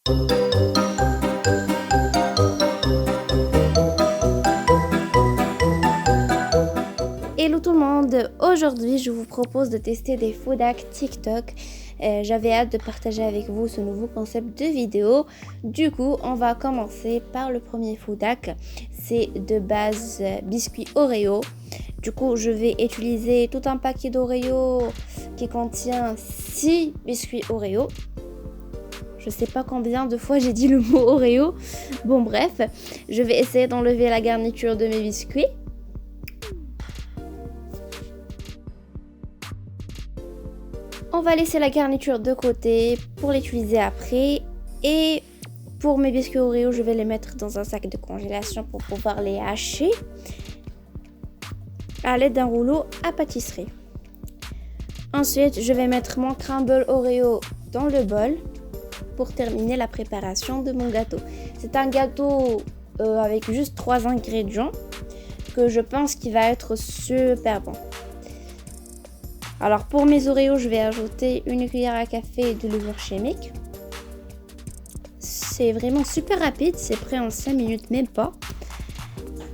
Hello tout le monde, aujourd'hui je vous propose de tester des food hacks TikTok. J'avais hâte de partager avec vous ce nouveau concept de vidéo. Du coup, on va commencer par le premier food hack. C'est de base biscuit Oreo. Du coup, je vais utiliser tout un paquet d'Oreo qui contient 6 biscuits Oreo. Je sais pas combien de fois j'ai dit le mot Oreo. Bon bref, je vais essayer d'enlever la garniture de mes biscuits. On va laisser la garniture de côté pour l'utiliser après. Et pour mes biscuits Oreo, je vais les mettre dans un sac de congélation pour pouvoir les hacher à l'aide d'un rouleau à pâtisserie. Ensuite, je vais mettre mon crumble Oreo dans le bol pour terminer la préparation de mon gâteau. C'est un gâteau avec juste 3 ingrédients que je pense qu'il va être super bon. Alors pour mes Oreos, je vais ajouter une cuillère à café de levure chimique. C'est vraiment super rapide, c'est prêt en 5 minutes, même pas.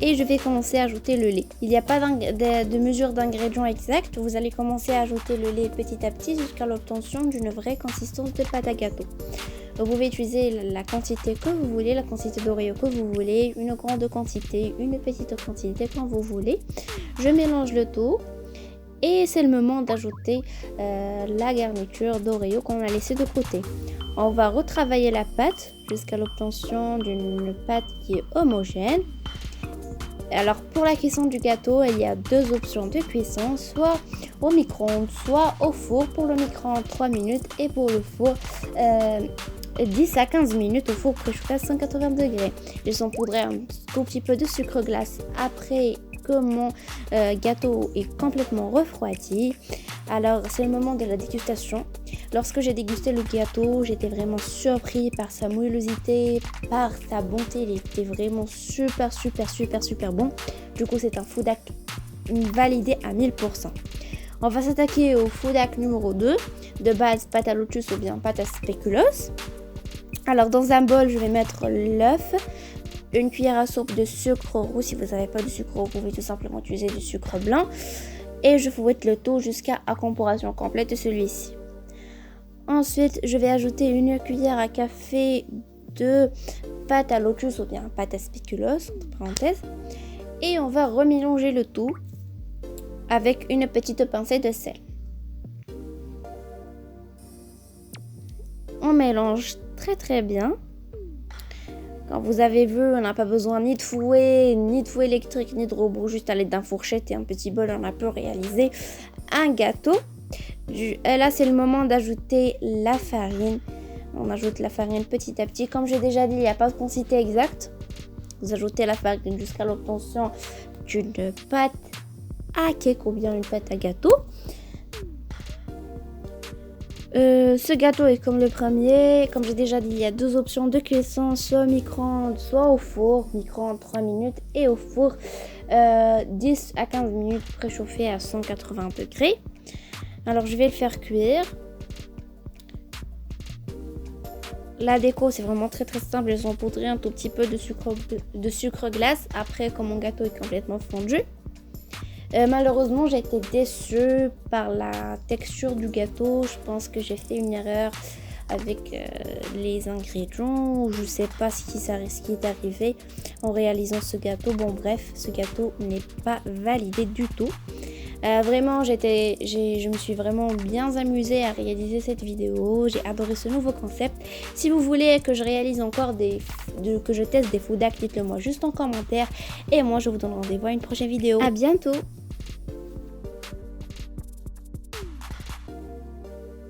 Et je vais commencer à ajouter le lait. Il n'y a pas de mesure d'ingrédients exacte. Vous allez commencer à ajouter le lait petit à petit jusqu'à l'obtention d'une vraie consistance de pâte à gâteau. Vous pouvez utiliser la quantité que vous voulez, la quantité d'Oreo que vous voulez, une grande quantité, une petite quantité quand vous voulez. Je mélange le tout. Et c'est le moment d'ajouter la garniture d'Oreo qu'on a laissée de côté. On va retravailler la pâte jusqu'à l'obtention d'une pâte qui est homogène. Alors pour la cuisson du gâteau, il y a 2 options de cuisson, soit au micro-ondes, soit au four. Pour le micro-ondes 3 minutes et pour le four 10 à 15 minutes au four préchauffé à 180 degrés. J'ai saupoudré un tout petit peu de sucre glace après que mon gâteau est complètement refroidi. Alors c'est le moment de la dégustation. Lorsque j'ai dégusté le gâteau, j'étais vraiment surpris par sa moellosité, par sa bonté. Il était vraiment super bon. Du coup c'est un food hack validé à 1000%. On va s'attaquer au food hack numéro 2, de base pâte à lotus ou bien pâte à spéculoos. Alors dans un bol, je vais mettre l'œuf, une cuillère à soupe de sucre roux. Si vous n'avez pas de sucre roux, vous pouvez tout simplement utiliser du sucre blanc. Et je fouette le tout jusqu'à incorporation complète de celui-ci. Ensuite, je vais ajouter une cuillère à café de pâte à lotus ou bien pâte à spéculoos, entre parenthèses. Et on va remélanger le tout avec une petite pincée de sel. On mélange très bien. Quand vous avez vu, on n'a pas besoin ni de fouet électrique, ni de robot, juste à l'aide d'un fourchette et un petit bol, on a pu réaliser un gâteau. Là, c'est le moment d'ajouter la farine. On ajoute la farine petit à petit. Comme j'ai déjà dit, il n'y a pas de quantité exacte. Vous ajoutez la farine jusqu'à l'obtention d'une pâte à cake ou bien une pâte à gâteau. Ce gâteau est comme le premier. Comme j'ai déjà dit, il y a 2 options de cuisson, soit au micro-ondes, soit au four. Micro-ondes 3 minutes et au four 10 à 15 minutes préchauffé à 180 degrés. Alors je vais le faire cuire. La déco, c'est vraiment très simple. J'ai saupoudré un tout petit peu de sucre glace après quand mon gâteau est complètement fondu. Malheureusement, j'ai été déçue par la texture du gâteau. Je pense que j'ai fait une erreur avec les ingrédients. Je ne sais pas ce qui est arrivé en réalisant ce gâteau. Bon bref, ce gâteau n'est pas validé du tout. Vraiment, je me suis vraiment bien amusée à réaliser cette vidéo. J'ai adoré ce nouveau concept. Si vous voulez que je réalise encore que je teste des food hacks, dites-le moi juste en commentaire. Et moi, je vous donne rendez-vous à une prochaine vidéo. À bientôt!